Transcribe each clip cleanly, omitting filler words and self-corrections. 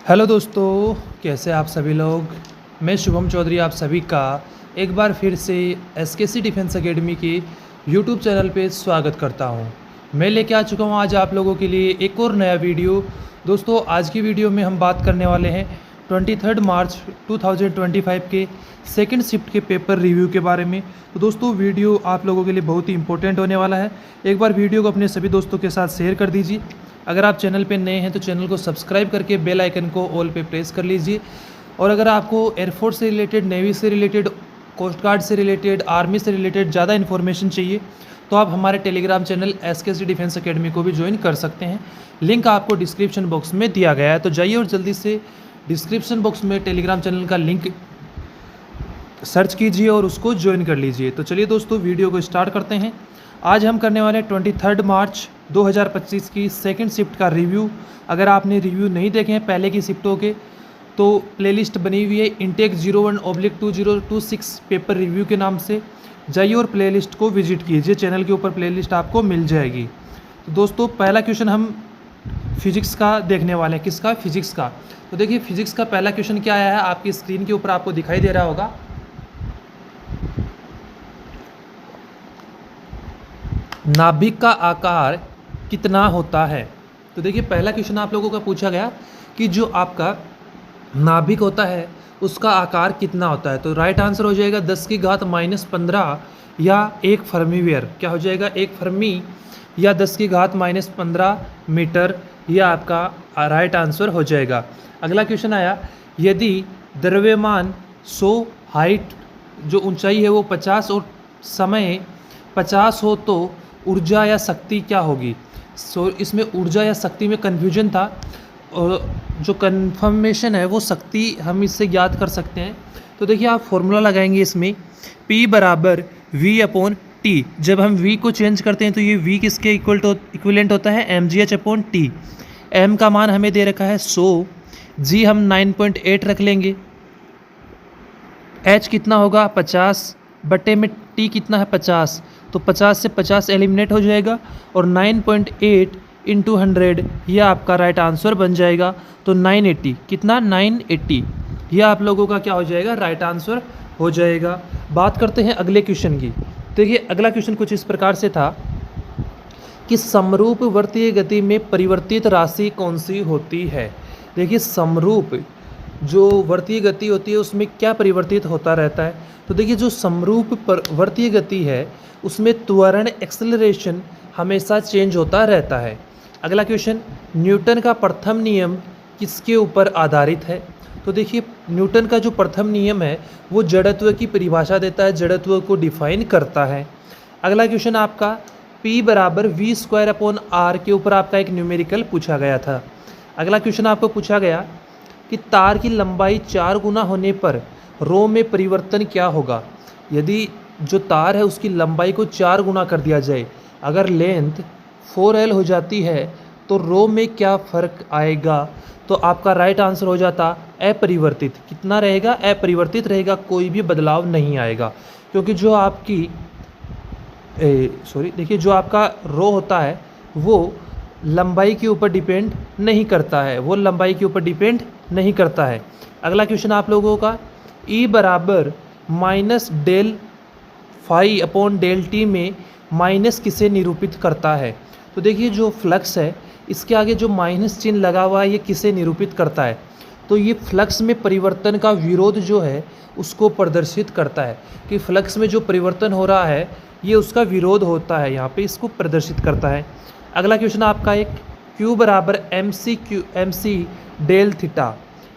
Hello दोस्तों, कैसे आप सभी लोग। मैं शुभम चौधरी आप सभी का एक बार फिर से एसकेसी डिफेंस एकेडमी के यूट्यूब चैनल पे स्वागत करता हूं। मैं लेके आ चुका हूं आज आप लोगों के लिए एक और नया वीडियो। दोस्तों, आज की वीडियो में हम बात करने वाले हैं 23 मार्च 2025 के सेकंड शिफ्ट के पेपर रिव्यू के बारे में। तो दोस्तों, वीडियो आप लोगों के लिए बहुत ही इंपॉर्टेंट होने वाला है। एक बार वीडियो को अपने सभी दोस्तों के साथ शेयर कर दीजिए। अगर आप चैनल पे नए हैं तो चैनल को सब्सक्राइब करके बेल आइकन को ऑल पे प्रेस कर लीजिए। और अगर आपको एयरफोर्स से रिलेटेड, नेवी से रिलेटेड, कोस्ट गार्ड से रिलेटेड, आर्मी से रिलेटेड ज़्यादा इन्फॉर्मेशन चाहिए तो आप हमारे टेलीग्राम चैनल एसकेसी डिफेंस एकेडमी को भी ज्वाइन कर सकते हैं। लिंक आपको डिस्क्रिप्शन बॉक्स में दिया गया है, तो जाइए और जल्दी से डिस्क्रिप्शन बॉक्स में टेलीग्राम चैनल का लिंक सर्च कीजिए और उसको ज्वाइन कर लीजिए। तो चलिए दोस्तों, वीडियो को स्टार्ट करते हैं। आज हम करने वाले हैं 23 मार्च 2025 की सेकंड शिफ्ट का रिव्यू। अगर आपने रिव्यू नहीं देखे हैं पहले की शिफ्टों के तो प्लेलिस्ट बनी हुई है इंटेक 01/2026 पेपर रिव्यू के नाम से। जाइए और प्लेलिस्ट को विजिट कीजिए, चैनल के ऊपर प्लेलिस्ट आपको मिल जाएगी। तो दोस्तों, पहला क्वेश्चन हम फिजिक्स का देखने वाले हैं। किसका? फिजिक्स का। तो देखिए, फिजिक्स का पहला क्वेश्चन क्या आया है, आपकी स्क्रीन के ऊपर आपको दिखाई दे रहा होगा। नाभिक का आकार कितना होता है? तो देखिए, पहला क्वेश्चन आप लोगों का पूछा गया कि जो आपका नाभिक होता है उसका आकार कितना होता है। तो राइट आंसर हो जाएगा 10⁻⁻15 या 1 फर्मीवियर। क्या हो जाएगा? 1 फर्मी या 10⁻⁻15 मीटर। यह आपका राइट आंसर हो जाएगा। अगला क्वेश्चन आया, यदि द्रव्यमान 100 हाइट जो ऊंचाई है वो 50 और समय 50 हो तो ऊर्जा या शक्ति क्या होगी? इसमें ऊर्जा या शक्ति में कन्फ्यूजन था और जो कन्फर्मेशन है वो शक्ति हम इससे ज्ञात कर सकते हैं। तो देखिए, आप फॉर्मूला लगाएंगे इसमें P = V/T। जब हम V को चेंज करते हैं तो ये V किसके इक्विवेलेंट होता है? mgh/T। m का मान हमें दे रखा है 100, g हम 9.8 रख लेंगे, h कितना होगा? 50 बटे में t कितना है? 50। तो 50 से 50 एलिमिनेट हो जाएगा और 9.8 × 100 यह आपका राइट आंसर बन जाएगा। तो 980 कितना? 980 यह आप लोगों का क्या हो जाएगा? राइट आंसर हो जाएगा। बात करते हैं अगले क्वेश्चन की। देखिए, अगला क्वेश्चन कुछ इस प्रकार से था कि समरूप वर्तीय गति में परिवर्तित राशि कौन सी होती है? देखिए, समरूप जो वर्तीय गति होती है उसमें क्या परिवर्तित होता रहता है? तो देखिए, जो समरूप वर्तीय गति है उसमें त्वरण एक्सेलरेशन हमेशा चेंज होता रहता है। अगला क्वेश्चन, न्यूटन का प्रथम नियम किसके ऊपर आधारित है? तो देखिए, न्यूटन का जो प्रथम नियम है वो जड़त्व की परिभाषा देता है, जड़त्व को डिफाइन करता है। अगला क्वेश्चन आपका P = V² के ऊपर आपका एक न्यूमेरिकल पूछा गया था। अगला क्वेश्चन आपको पूछा गया कि तार की लंबाई 4 गुना होने पर रो में परिवर्तन क्या होगा? यदि जो तार है उसकी लंबाई को 4 गुना कर दिया जाए, अगर लेंथ 4L हो जाती है तो रो में क्या फ़र्क आएगा? तो आपका राइट आंसर हो जाता अपरिवर्तित। कितना रहेगा? अपरिवर्तित रहेगा, कोई भी बदलाव नहीं आएगा। क्योंकि जो आपकी देखिए, जो आपका रो होता है वो लंबाई के ऊपर डिपेंड नहीं करता है, वो लंबाई के ऊपर डिपेंड नहीं करता है। अगला क्वेश्चन आप लोगों का E = -del∅/del t में माइनस किसे निरूपित करता है? तो देखिए, जो फ्लक्स है इसके आगे जो माइनस चिन्ह लगा हुआ है ये किसे निरूपित करता है? तो ये फ्लक्स में परिवर्तन का विरोध जो है उसको प्रदर्शित करता है कि फ्लक्स में जो परिवर्तन हो रहा है ये उसका विरोध होता है, यहाँ पे इसको प्रदर्शित करता है। अगला क्वेश्चन आपका एक Q = mc∠θ।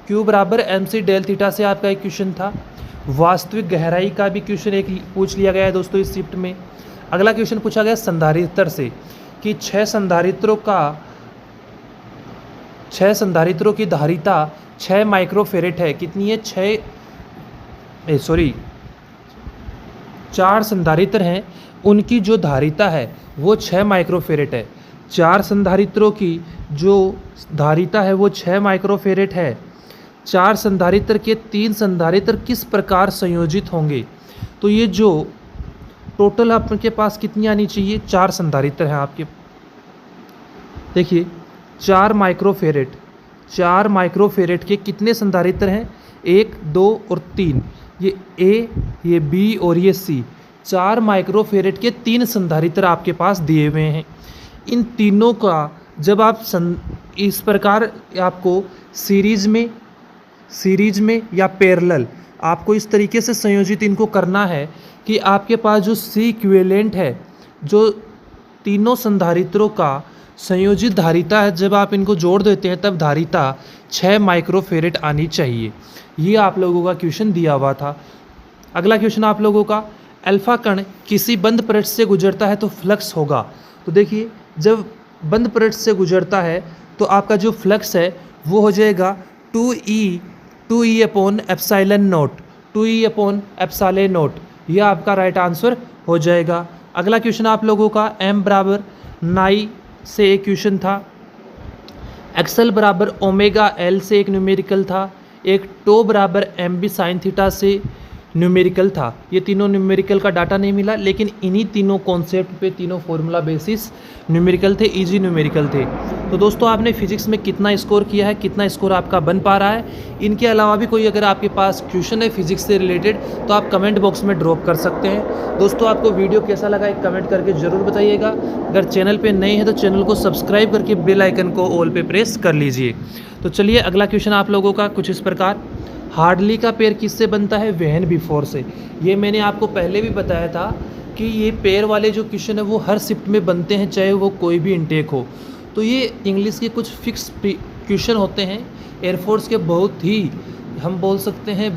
Q = mc∠θ से आपका एक क्वेश्चन था। वास्तविक गहराई का भी क्वेश्चन एक पूछ लिया गया है दोस्तों इस शिफ्ट में। अगला क्वेश्चन पूछा गया संधारित्र से कि 6 संधारित्रों की धारिता 6 माइक्रोफेरेट है। कितनी है? 4 संधारित्र हैं, उनकी जो धारिता है वो 6 माइक्रोफेरेट है। 4 संधारित्रों की जो धारिता है वो 6 माइक्रोफेरेट है। 4 संधारित्र के 3 संधारित्र किस प्रकार संयोजित होंगे? तो ये जो टोटल आपके पास कितनी आनी चाहिए? 4 संधारित्र हैं आपके। देखिए, 4 माइक्रोफेरेट 4 माइक्रोफेरेट के कितने संधारित्र हैं? 1, 2 और 3। ये ए, ये बी और ये सी। 4 माइक्रोफेरेट के 3 संधारित्र आपके पास दिए हुए हैं। इन तीनों का जब आप इस प्रकार आपको सीरीज में या पैरेलल आपको इस तरीके से संयोजित इनको करना है कि आपके पास जो सी इक्विवेलेंट है, जो तीनों संधारित्रों का संयोजित धारिता है, जब आप इनको जोड़ देते हैं तब धारिता 6 माइक्रोफेरेट आनी चाहिए। ये आप लोगों का क्वेश्चन दिया हुआ था। अगला क्वेश्चन आप लोगों का, अल्फा कण किसी बंद पृष्ठ से गुजरता है तो फ्लक्स होगा। तो देखिए, जब बंद पृष्ठ से गुजरता है तो आपका जो फ्लक्स है वो हो जाएगा 2E upon epsilon not, 2E upon epsilon not. यह आपका राइट आंसर हो जाएगा। अगला क्वेश्चन आप लोगों का, m बराबर 9 से एक क्वेश्चन था, एक्सल बराबर ओमेगा एल से एक न्यूमेरिकल था, एक टो बराबर एम बी साइन थीटा से न्यूमेरिकल था। ये तीनों न्यूमेरिकल का डाटा नहीं मिला, लेकिन इन्हीं तीनों कॉन्सेप्ट पे तीनों फॉर्मूला बेसिस न्यूमेरिकल थे, इजी न्यूमेरिकल थे। तो दोस्तों, आपने फिजिक्स में कितना स्कोर किया है, कितना स्कोर आपका बन पा रहा है? इनके अलावा भी कोई अगर आपके पास क्वेश्चन है फिजिक्स से रिलेटेड तो आप कमेंट बॉक्स में ड्रॉप कर सकते हैं। दोस्तों, आपको वीडियो कैसा लगा एक कमेंट करके ज़रूर बताइएगा। अगर चैनल पर नए हैं तो चैनल को सब्सक्राइब करके बेल आइकन को ऑल पे प्रेस कर लीजिए। तो चलिए, अगला क्वेश्चन आप लोगों का कुछ इस प्रकार, हार्डली का पेयर किससे बनता है? वैन बिफोर से। ये मैंने आपको पहले भी बताया था कि ये पेयर वाले जो क्वेश्चन है वो हर शिफ्ट में बनते हैं, चाहे वो कोई भी इनटेक हो। तो ये इंग्लिश के कुछ फिक्स क्वेश्चन होते हैं, एयरफोर्स के बहुत ही हम बोल सकते हैं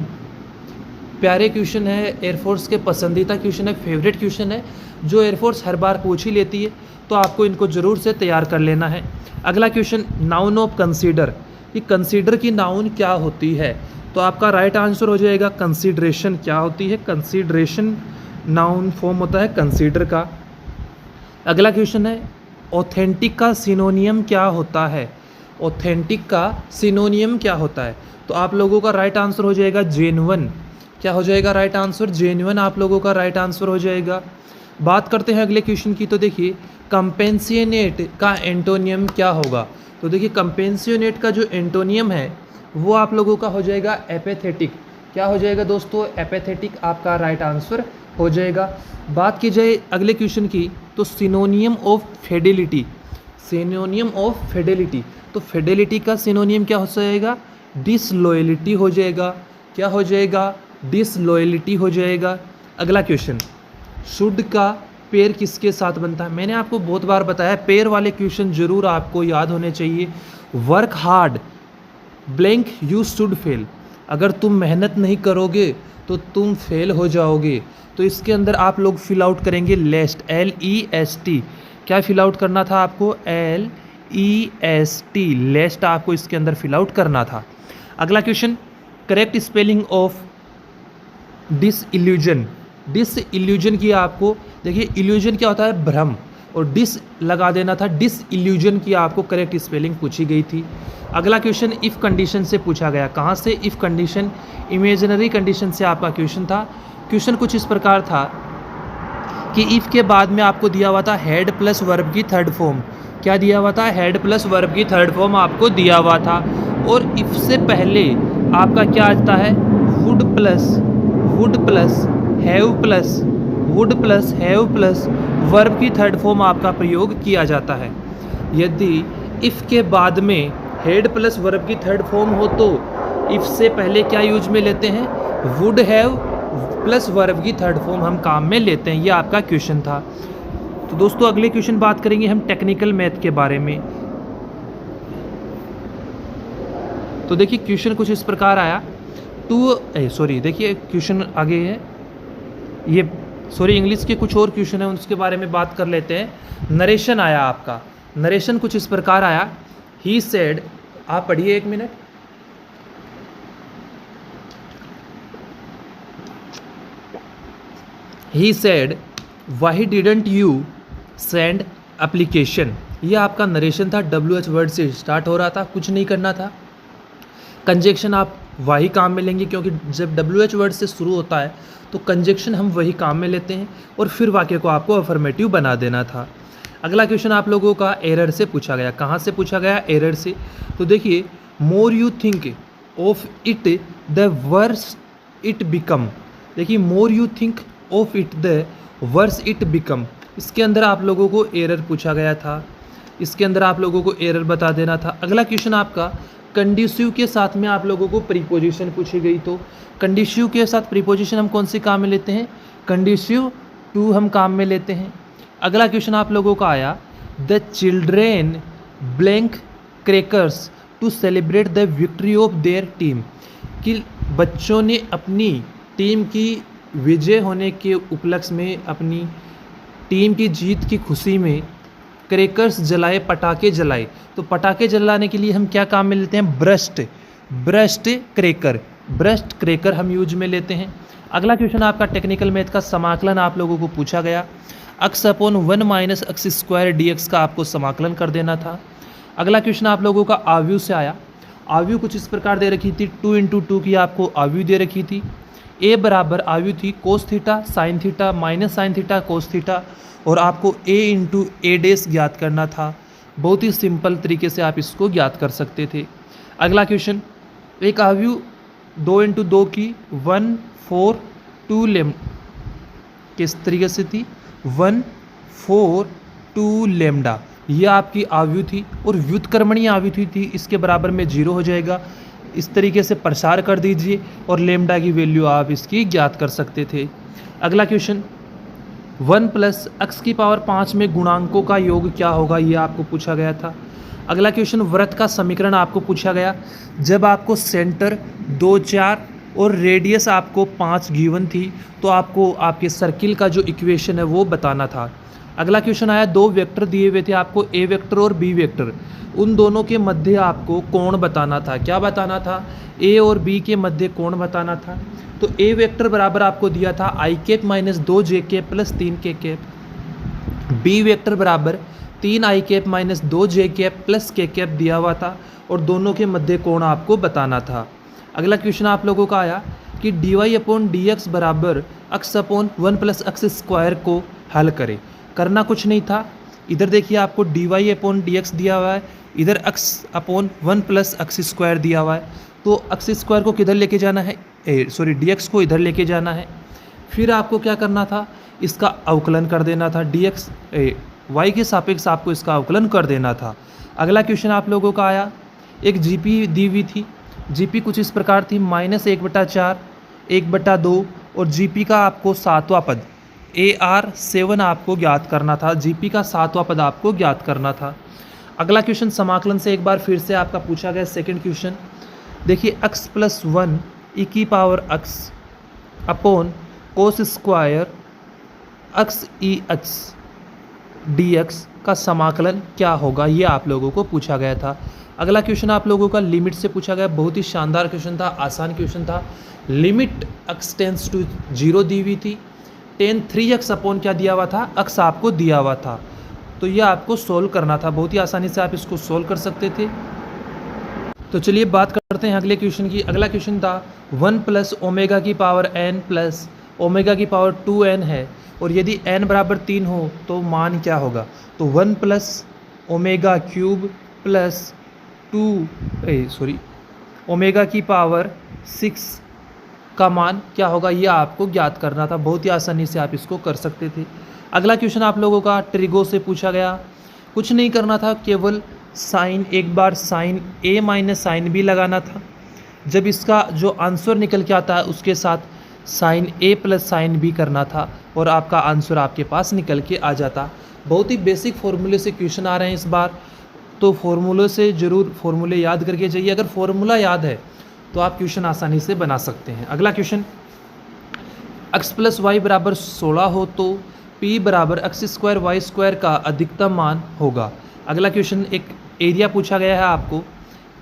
प्यारे क्वेश्चन है, एयरफोर्स के पसंदीदा क्वेश्चन है, फेवरेट क्वेश्चन है, जो एयरफोर्स हर बार पूछ ही लेती है। तो आपको इनको ज़रूर से तैयार कर लेना है। अगला क्वेश्चन, नाउन ऑफ कंसीडर। कि कंसीडर की नाउन क्या होती है? तो आपका राइट आंसर हो जाएगा कंसीडरेशन। क्या होती है? कंसीडरेशन नाउन फॉर्म होता है कंसीडर का। अगला क्वेश्चन है, ऑथेंटिक का सिनोनियम क्या होता है? ऑथेंटिक का सिनोनियम क्या होता है? तो आप लोगों का राइट आंसर हो जाएगा जेन्युइन। क्या हो जाएगा राइट आंसर? जेन्युइन आप लोगों का राइट आंसर हो जाएगा। बात करते हैं अगले क्वेश्चन की। तो देखिए, कंपेंसिनेट का एंटोनियम क्या होगा? तो देखिए, कंपेंसिनेट का जो एंटोनियम है वो आप लोगों का हो जाएगा एपेथेटिक। क्या हो जाएगा दोस्तों? एपेथेटिक आपका राइट आंसर हो जाएगा। बात की जाए अगले क्वेश्चन की, तो सिनोनियम ऑफ फिडेलिटी। सिनोनियम ऑफ फिडेलिटी, तो फिडेलिटी का सिनोनियम क्या हो जाएगा? डिसलॉयलिटी हो जाएगा। क्या हो जाएगा? डिसलॉयलिटी हो जाएगा। अगला क्वेश्चन, शुड का पेयर किसके साथ बनता है? मैंने आपको बहुत बार बताया, पेयर वाले क्वेश्चन जरूर आपको याद होने चाहिए। Work hard blank you should fail. अगर तुम मेहनत नहीं करोगे तो तुम फेल हो जाओगे। तो इसके अंदर आप लोग फिल आउट करेंगे लेस्ट, LEST। क्या फिल आउट करना था आपको? LEST, लेस्ट आपको इसके अंदर फिल आउट करना था। अगला question, correct spelling of disillusion. Disillusion की आपको, देखिए इल्यूजन क्या होता है? भ्रम, और डिस लगा देना था। डिसइल्यूजन की आपको करेक्ट स्पेलिंग पूछी गई थी। अगला क्वेश्चन इफ़ कंडीशन से पूछा गया। कहाँ से? इफ़ कंडीशन, इमेजिनरी कंडीशन से आपका क्वेश्चन था। क्वेश्चन कुछ इस प्रकार था कि इफ़ के बाद में आपको दिया हुआ था हेड प्लस वर्ब की थर्ड फॉर्म। क्या दिया हुआ था? हेड प्लस वर्ब की थर्ड फॉर्म आपको दिया हुआ था। और इफ़ से पहले आपका क्या आता है? Would plus have plus verb की थर्ड फॉर्म आपका प्रयोग किया जाता है। यदि इफ़ के बाद में हेड प्लस वर्ब की थर्ड फॉर्म हो तो इफ़ से पहले क्या यूज में लेते हैं? वुड हैव प्लस वर्ब की थर्ड फॉर्म हम काम में लेते हैं। ये आपका क्वेश्चन था। तो दोस्तों, अगले क्वेश्चन बात करेंगे हम टेक्निकल मैथ के बारे में। तो देखिए, क्वेश्चन कुछ इस प्रकार आया। देखिए क्वेश्चन आगे है ये, इंग्लिश के कुछ और क्वेश्चन है, उसके बारे में बात कर लेते हैं। नरेशन आया आपका, नरेशन कुछ इस प्रकार आया। ही सेड, आप पढ़िए एक minute. He said why didn't you send application. ये आपका नरेशन था, WH वर्ड से स्टार्ट हो रहा था, कुछ नहीं करना था। कंजक्शन आप वही काम में लेंगे, क्योंकि जब WH वर्ड से शुरू होता है तो कंजक्शन हम वही काम में लेते हैं, और फिर वाक्य को आपको अफर्मेटिव बना देना था। अगला क्वेश्चन आप लोगों का एरर से पूछा गया। कहाँ से पूछा गया? एरर से। तो देखिए, more you think of it the worse it become. देखिए more you think of it the worse it become, इसके अंदर आप लोगों को एरर पूछा गया था, इसके अंदर आप लोगों को एरर बता देना था। अगला क्वेश्चन आपका कंडीसिव के साथ में आप लोगों को प्रीपोजिशन पूछी गई, तो कंडीसिव के साथ प्रीपोजिशन हम कौन से काम में लेते हैं, कंडीसिव टू हम काम में लेते हैं। अगला क्वेश्चन आप लोगों का आया the children blank crackers to celebrate the victory of their team, कि बच्चों ने अपनी टीम की विजय होने के उपलक्ष्य में, अपनी टीम की जीत की खुशी में क्रैकर्स जलाए, पटाखे जलाए। तो पटाखे जलाने के लिए हम क्या काम में लेते हैं, ब्रस्ट क्रैकर हम यूज में लेते हैं। अगला क्वेश्चन आपका टेक्निकल मैथ का समाकलन आप लोगों को पूछा गया, x upon 1 minus x square dx का आपको समाकलन कर देना था। अगला क्वेश्चन आप लोगों का आव्यू से आया, आव्यू कुछ इस प्रकार दे रखी थी, 2 इंटू 2 की आपको आव्यू दे रखी थी। a बराबर आव्यू थी cos theta sine theta minus sine theta cos theta, और आपको a इंटू ए डेस ज्ञात करना था। बहुत ही सिंपल तरीके से आप इसको ज्ञात कर सकते थे। अगला क्वेश्चन, एक आव्यू 2 इंटू 2 की 1 4 2 लेम किस तरीके से थी, 1 4 2 लेमडा, ये आपकी आव्यू थी, और व्युत्क्रमणीय आव्यू थी, इसके बराबर में 0 हो जाएगा। इस तरीके से प्रसार कर दीजिए और लेमडा की वैल्यू आप इसकी ज्ञात कर सकते थे। अगला क्वेश्चन, 1 प्लस एक्स की पावर 5 में गुणांकों का योग क्या होगा, ये आपको पूछा गया था। अगला क्वेश्चन, वृत्त का समीकरण आपको पूछा गया, जब आपको सेंटर 2 4 और रेडियस आपको 5 गिवन थी, तो आपको आपके सर्किल का जो इक्वेशन है वो बताना था। अगला क्वेश्चन आया, 2 वेक्टर दिए हुए थे आपको, ए वेक्टर और बी वेक्टर, उन दोनों के मध्य आपको कोण बताना था। क्या बताना था, ए और बी के मध्य कोण बताना था। तो ए वेक्टर बराबर आपको दिया था आई कैप माइनस 2 जे कैप प्लस 3 के कैप, बी वेक्टर बराबर 3 आई कैप माइनस 2 जे कैप प्लस के कैप दिया हुआ था, और दोनों के मध्य कोण आपको बताना था। अगला क्वेश्चन आप लोगों का आया कि D Y upon D X बराबर X upon 1 plus x square को हल करें। करना कुछ नहीं था, इधर देखिए आपको d Y upon D x दिया हुआ है, इधर x upon 1 plus x square दिया हुआ है, तो एक्स स्क्वायर को किधर लेके जाना है, डी एक्स को इधर लेके जाना है। फिर आपको क्या करना था, इसका अवकलन कर देना था, डी एक्स वाई के सापेक्ष आपको इसका अवकलन कर देना था। अगला क्वेश्चन आप लोगों का आया, एक जीपी दी हुई थी, जीपी कुछ इस प्रकार थी, -1/4 1/2, और जीपी का आपको 7वां पद AR7 आपको ज्ञात करना था, जीपी का 7वां पद आपको ज्ञात करना था। अगला क्वेश्चन समाकलन से एक बार फिर से आपका पूछा गया, सेकंड क्वेश्चन देखिए, x + 1 e की power x upon cos square x e x dx का समाकलन क्या होगा, ये आप लोगों को पूछा गया था। अगला क्वेश्चन आप लोगों का लिमिट से पूछा गया, बहुत ही शानदार क्वेश्चन था, आसान क्वेश्चन था। लिमिट x टेंस टू 0 दी हुई थी, tan 3x अपॉन क्या दिया हुआ था, x आपको दिया हुआ था, तो ये आपको सोल्व करना था। बहुत ही आसानी से आप इसको सोल्व कर सकते थे। तो चलिए बात करते हैं अगले क्वेश्चन की। अगला क्वेश्चन था 1 प्लस ओमेगा की पावर n प्लस ओमेगा की पावर 2n है, और यदि n बराबर 3 हो तो मान क्या होगा। तो 1 plus omega cube plus omega की पावर 6 का मान क्या होगा, ये आपको ज्ञात करना था। बहुत ही आसानी से आप इसको कर सकते थे। अगला क्वेश्चन आप लोगों का ट्रिगो से पूछा गया, कुछ नहीं करना था, केवल साइन, एक बार साइन ए माइनस साइन बी लगाना था। जब इसका जो आंसर निकल के आता है उसके साथ साइन ए प्लस साइन बी करना था, और आपका आंसर आपके पास निकल के आ जाता। बहुत ही बेसिक फॉर्मूले से क्वेश्चन आ रहे हैं इस बार, तो फॉर्मूले से ज़रूर फॉर्मूले याद करके जाइए। अगर फॉर्मूला याद है तो आप क्वेश्चन आसानी से बना सकते हैं। अगला क्वेश्चन, x + y बराबर 16 हो तो p बराबर x² y² का अधिकतम मान होगा। अगला क्वेश्चन, एक एरिया पूछा गया है आपको,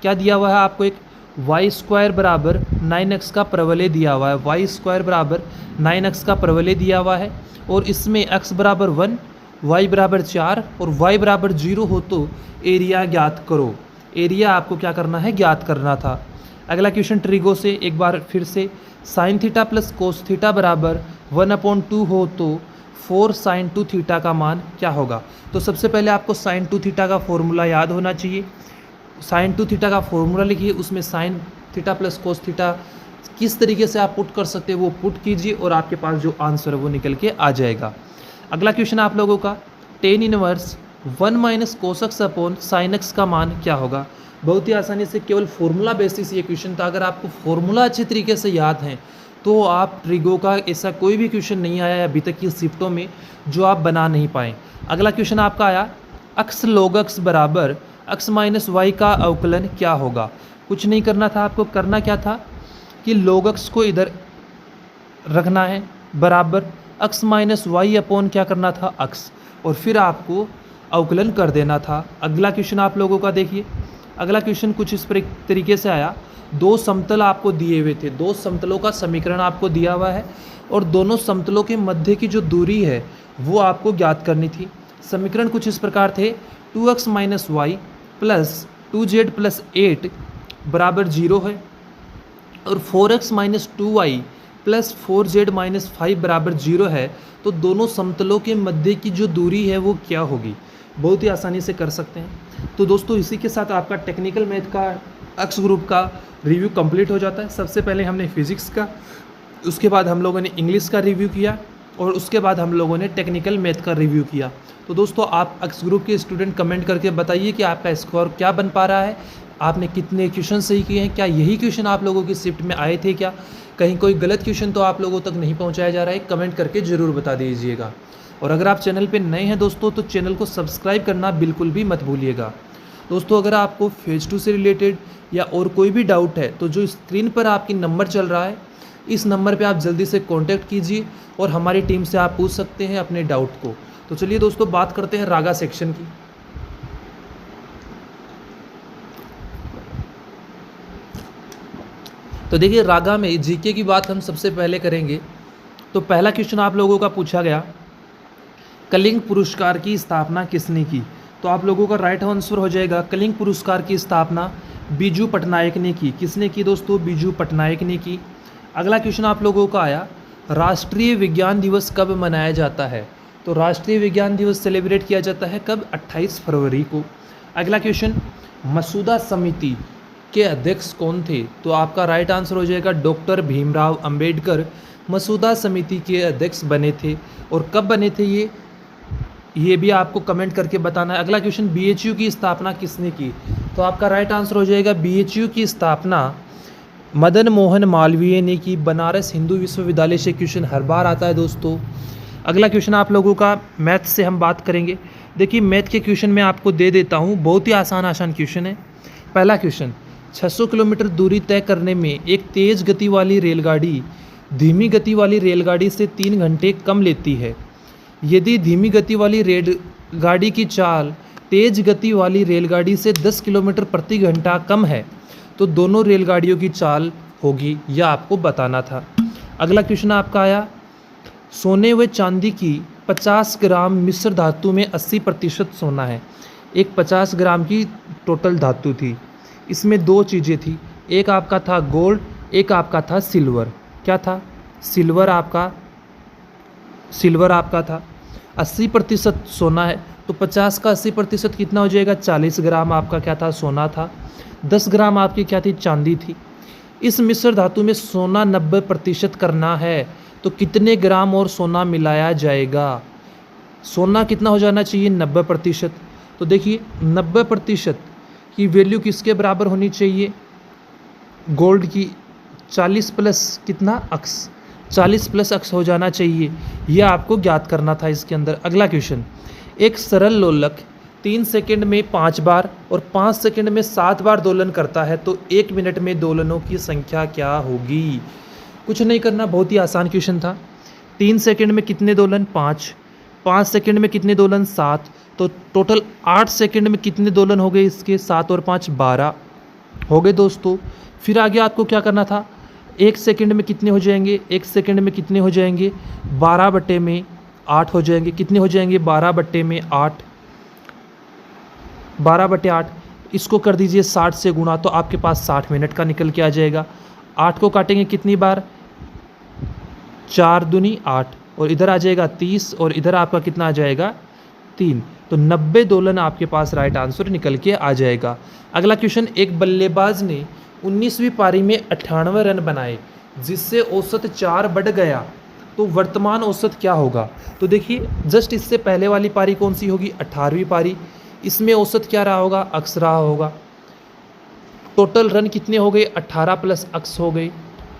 क्या दिया हुआ है आपको, एक y² बराबर 9x का प्रवलय दिया हुआ है, y² बराबर 9x का प्रवलय दिया हुआ है, और इसमें x बराबर 1 y बराबर 4 और y बराबर 0 हो तो एरिया ज्ञात करो। एरिया आपको क्या करना है, ज्ञात करना था। अगला क्वेश्चन ट्रिगो से एक बार फिर से, sine theta plus cos theta बराबर 1/2 हो तो 4 sin 2 थीटा का मान क्या होगा। तो सबसे पहले आपको sin 2 थीटा का फॉर्मूला याद होना चाहिए, साइन टू थीटा का फॉर्मूला लिखिए, उसमें sine theta plus cos theta किस तरीके से आप पुट कर सकते हैं वो पुट कीजिए और आपके पास जो आंसर है वो निकल के आ जाएगा। अगला क्वेश्चन आप लोगों का, tan inverse 1 minus cos x upon sine x का मान क्या होगा। बहुत ही आसानी से केवल फॉर्मूला बेसिस ये क्वेश्चन था। अगर आपको फॉर्मूला अच्छे तरीके से याद है तो आप ट्रिगो का ऐसा कोई भी क्वेश्चन नहीं आया है अभी तक की शिफ्टों में जो आप बना नहीं पाए। अगला क्वेश्चन आपका आया, एक्स लॉग एक्स बराबर एक्स माइनस वाई का अवकलन क्या होगा। कुछ नहीं करना था, आपको करना क्या था कि log x को इधर रखना है बराबर x माइनस वाई अपॉन क्या करना था x, और फिर आपको अवकलन कर देना था। अगला क्वेश्चन आप लोगों का देखिए, अगला क्वेश्चन कुछ इस तरीके से आया, दो समतल आपको दिए हुए थे, दो समतलों का समीकरण आपको दिया हुआ है और दोनों समतलों के मध्य की जो दूरी है वो आपको ज्ञात करनी थी। समीकरण कुछ इस प्रकार थे, 2x minus Y plus 2z plus 8 बराबर 0 है और 4x minus 2y plus 4z minus 5 बराबर 0 है। तो दोनों समतलों के मध्य की जो दूरी है वो क्या होगी। बहुत ही आसानी से कर सकते हैं। तो दोस्तों इसी के साथ आपका टेक्निकल मैथ का एक्स ग्रुप का रिव्यू कंप्लीट हो जाता है। सबसे पहले हमने फिजिक्स का, उसके बाद हम लोगों ने इंग्लिश का रिव्यू किया और उसके बाद हम लोगों ने टेक्निकल मैथ का रिव्यू किया। तो दोस्तों आप एक्स ग्रुप के स्टूडेंट कमेंट करके बताइए कि आपका स्कोर क्या बन पा रहा है, आपने कितने क्वेश्चन सही किए हैं, क्या यही क्वेश्चन आप लोगों की शिफ्ट में आए थे, क्या कहीं कोई गलत क्वेश्चन तो आप लोगों तक नहीं पहुंचाया जा रहा है। कमेंट करके ज़रूर बता दीजिएगा। और अगर आप चैनल पे नए हैं दोस्तों तो चैनल को सब्सक्राइब करना बिल्कुल भी मत भूलिएगा। दोस्तों अगर आपको फेज 2 से रिलेटेड या और कोई भी डाउट है तो जो स्क्रीन पर आपकी नंबर चल रहा है इस नंबर पे आप जल्दी से कांटेक्ट कीजिए और हमारी टीम से आप पूछ सकते हैं अपने डाउट को। तो चलिए दोस्तों बात करते हैं रागा सेक्शन की। तो देखिए रागा में जीके की बात हम सबसे पहले करेंगे। तो पहला क्वेश्चन आप लोगों का पूछा गया, कलिंग पुरस्कार की स्थापना किसने की। तो आप लोगों का राइट आंसर हो जाएगा, कलिंग पुरस्कार की स्थापना बीजू पटनायक ने की। किसने की दोस्तों, बीजू पटनायक ने की। अगला क्वेश्चन आप लोगों का आया, राष्ट्रीय विज्ञान दिवस कब मनाया जाता है। तो राष्ट्रीय विज्ञान दिवस सेलिब्रेट किया जाता है कब, 28 फरवरी को। अगला क्वेश्चन, मसूदा समिति के अध्यक्ष कौन थे। तो आपका राइट आंसर हो जाएगा डॉक्टर भीमराव अंबेडकर मसूदा समिति के अध्यक्ष बने थे। और कब बने थे ये भी आपको कमेंट करके बताना है। अगला क्वेश्चन, बीएचयू की स्थापना किसने की। तो आपका राइट आंसर हो जाएगा बीएचयू की स्थापना मदन मोहन मालवीय ने की। बनारस हिंदू विश्वविद्यालय से क्वेश्चन हर बार आता है दोस्तों। अगला क्वेश्चन आप लोगों का मैथ से हम बात करेंगे। देखिए मैथ के क्वेश्चन मैं आपको दे देता हूँ, बहुत ही आसान क्वेश्चन है। पहला क्वेश्चन, 600 किलोमीटर दूरी तय करने में एक तेज़ गति वाली रेलगाड़ी धीमी गति वाली रेलगाड़ी से 3 घंटे कम लेती है। यदि धीमी गति वाली रेलगाड़ी की चाल तेज़ गति वाली रेलगाड़ी से 10 किलोमीटर प्रति घंटा कम है तो दोनों रेलगाड़ियों की चाल होगी, यह आपको बताना था। अगला क्वेश्चन आपका आया, सोने व चांदी की 50 ग्राम मिश्र धातु में 80% सोना है। एक 50 ग्राम की टोटल धातु थी, इसमें दो चीज़ें थी, एक आपका था गोल्ड, एक आपका था सिल्वर। क्या था, सिल्वर आपका था। 80% सोना है तो 50 का 80% कितना हो जाएगा, 40 ग्राम आपका क्या था, सोना था। 10 ग्राम आपकी क्या थी, चांदी थी। इस मिश्र धातु में सोना 90% करना है तो कितने ग्राम और सोना मिलाया जाएगा। सोना कितना हो जाना चाहिए, 90%। तो देखिए 90% की वैल्यू किसके बराबर होनी चाहिए, गोल्ड की 40 प्लस कितना अक्स, 40 प्लस अक्स हो जाना चाहिए। यह आपको ज्ञात करना था इसके अंदर। अगला क्वेश्चन, एक सरल लोलक 3 सेकंड में 5 बार और 5 सेकंड में 7 बार दोलन करता है तो 1 मिनट में दोलनों की संख्या क्या होगी। कुछ नहीं करना, बहुत ही आसान क्वेश्चन था। 3 सेकंड में कितने दोलन, 5, 5 सेकंड में कितने दोलन, 7, तो टोटल 8 सेकंड में कितने दोलन हो गए इसके, 7 और 5 12 हो गए दोस्तों। फिर आगे आपको क्या करना था, 1 सेकंड में कितने हो जाएंगे, 1 सेकंड में कितने हो जाएंगे, 12/8 हो जाएंगे। कितने हो जाएंगे, 12/8, 12/8। इसको कर दीजिए 60 से गुणा तो आपके पास 60 मिनट का निकल के आ जाएगा। 8 को काटेंगे कितनी बार, 4 दूनी 8, और इधर आ जाएगा 30 और इधर आपका कितना आ जाएगा, 3। तो 90 दोलन आपके पास राइट आंसर निकल के आ जाएगा। अगला क्वेश्चन, एक बल्लेबाज ने 19वीं पारी में 98 रन बनाए जिससे औसत 4 बढ़ गया, तो वर्तमान औसत क्या होगा। तो देखिए जस्ट इससे पहले वाली पारी कौन सी होगी, 18वीं पारी, इसमें औसत क्या रहा होगा, अक्स रहा होगा। टोटल रन कितने हो गए, 18 प्लस अक्स हो गए,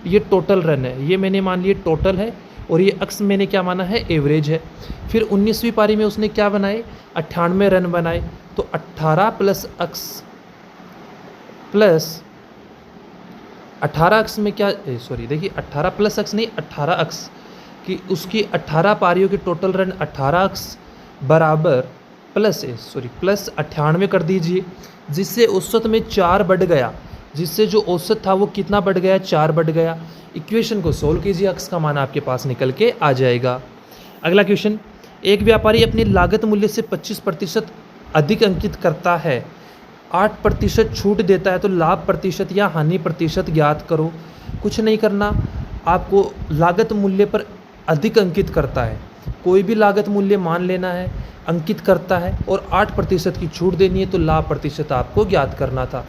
ये टोटल रन है, ये मैंने मान लिया टोटल है और ये अक्स मैंने क्या माना है, एवरेज है। फिर 19वीं पारी में उसने क्या बनाए, 98 रन बनाए, तो 18 प्लस अक्स प्लस 18 अक्स में क्या, सॉरी देखिए 18 प्लस अक्स नहीं, 18 अक्स कि उसकी 18 पारियों के टोटल रन 18 अक्स बराबर प्लस 98 कर दीजिए, जिससे औसत में 4 बढ़ गया, जिससे जो औसत था वो कितना बढ़ गया, 4 बढ़ गया। इक्वेशन को सोल्व कीजिए, अक्स का मान आपके पास निकल के आ जाएगा। अगला क्वेश्चन, एक व्यापारी अपनी लागत मूल्य से 25% अधिक अंकित करता है, 8% छूट देता है, तो लाभ प्रतिशत या हानि प्रतिशत ज्ञात करो। कुछ नहीं करना, आपको लागत मूल्य पर अधिक अंकित करता है, कोई भी लागत मूल्य मान लेना है, अंकित करता है और 8% की छूट देनी है, तो लाभ प्रतिशत आपको ज्ञात करना था।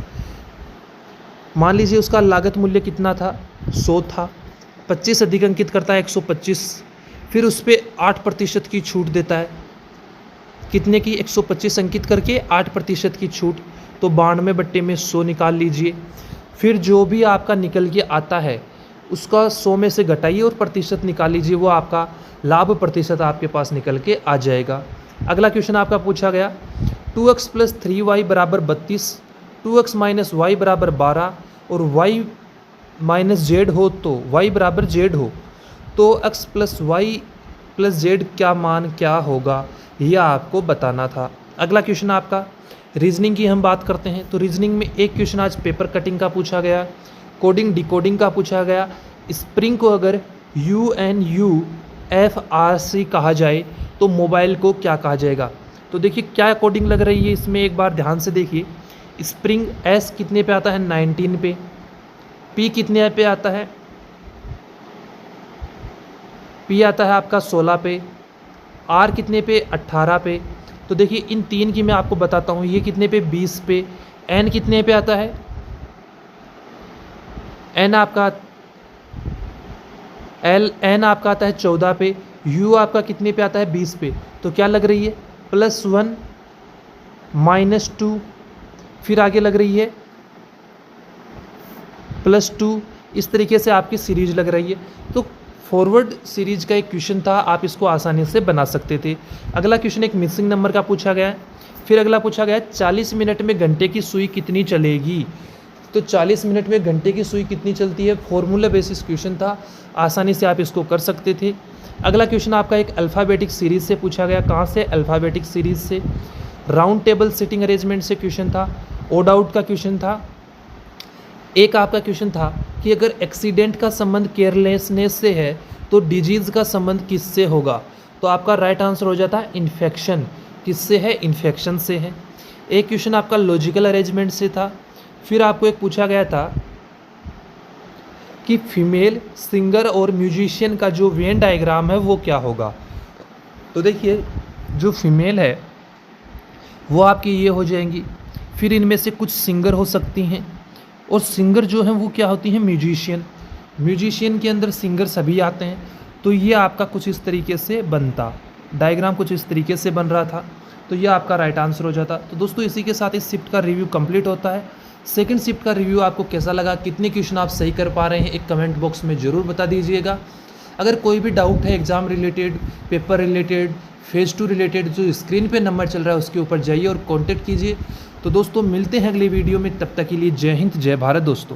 मान लीजिए उसका लागत मूल्य कितना था, 100 था, 25 अधिक अंकित करता है 125, फिर उस पर 8% की छूट देता है, कितने की, 125 अंकित करके 8% की छूट, तो 92 बट्टे में 100 निकाल लीजिए। फिर जो भी आपका निकल के आता है उसका 100 में से घटाइए और प्रतिशत निकाल लीजिए, वो आपका लाभ प्रतिशत आपके पास निकल के आ जाएगा। अगला क्वेश्चन आपका पूछा गया, 2x प्लस 3y बराबर 32, 2x माइनस वाई बराबर 12 और y माइनस जेड हो तो y बराबर जेड हो, तो x plus y plus z क्या मान क्या होगा, यह आपको बताना था। अगला क्वेश्चन आपका रीजनिंग की हम बात करते हैं, तो रीजनिंग में एक क्वेश्चन आज पेपर कटिंग का पूछा गया, कोडिंग डिकोडिंग का पूछा गया। स्प्रिंग को अगर UNUFRC कहा जाए तो मोबाइल को क्या कहा जाएगा। तो देखिए क्या कोडिंग लग रही है इसमें, एक बार ध्यान से देखिए। स्प्रिंग S कितने पे आता है, 19 पे, P कितने पे आता है, P आता है आपका 16 पे, R कितने पे, 18 पे। तो देखिए इन तीन की मैं आपको बताता हूँ, ये कितने पे, 20 पे, N कितने पे आता है, N आपका N आपका आता है 14 पे, U आपका कितने पे आता है, 20 पे। तो क्या लग रही है, +1 -2, फिर आगे लग रही है +2, इस तरीके से आपकी सीरीज लग रही है। तो फॉरवर्ड सीरीज का एक क्वेश्चन था, आप इसको आसानी से बना सकते थे। अगला क्वेश्चन एक मिसिंग नंबर का पूछा गया है। फिर अगला पूछा गया 40 मिनट में घंटे की सुई कितनी चलेगी। तो 40 मिनट में घंटे की सुई कितनी चलती है, फॉर्मूला बेसिस क्वेश्चन था, आसानी से आप इसको कर सकते थे। अगला क्वेश्चन आपका एक अल्फ़ाबेटिक सीरीज़ से पूछा गया, कहाँ से, अल्फ़ाबेटिक सीरीज़ से। राउंड टेबल सिटिंग अरेंजमेंट से क्वेश्चन था, ओड आउट का क्वेश्चन था। एक आपका क्वेश्चन था कि अगर एक्सीडेंट का संबंध केयरलेसनेस से है तो डिजीज़ का संबंध किससे होगा। तो आपका राइट आंसर हो जाता है इन्फेक्शन, किससे है, इन्फेक्शन से है। एक क्वेश्चन आपका लॉजिकल अरेंजमेंट से था। फिर आपको एक पूछा गया था कि फीमेल सिंगर और म्यूजिशियन का जो वेन डायग्राम है वो क्या होगा। तो देखिए जो फीमेल है वो आपकी ये हो जाएंगी, फिर इनमें से कुछ सिंगर हो सकती हैं और सिंगर जो हैं वो क्या होती हैं, म्यूजिशियन। म्यूजिशियन के अंदर सिंगर सभी आते हैं। तो ये आपका कुछ इस तरीके से बनता, डायग्राम कुछ इस तरीके से बन रहा था, तो ये आपका राइट आंसर हो जाता। तो दोस्तों इसी के साथ इस शिफ्ट का रिव्यू कंप्लीट होता है। सेकंड शिफ्ट का रिव्यू आपको कैसा लगा, कितने क्वेश्चन आप सही कर पा रहे हैं, एक कमेंट बॉक्स में ज़रूर बता दीजिएगा। अगर कोई भी डाउट है exam related, paper related, phase 2 related, जो स्क्रीन पे नंबर चल रहा है उसके ऊपर जाइए और कांटेक्ट कीजिए। तो दोस्तों मिलते हैं अगली वीडियो में, तब तक के लिए जय हिंद जय भारत दोस्तों।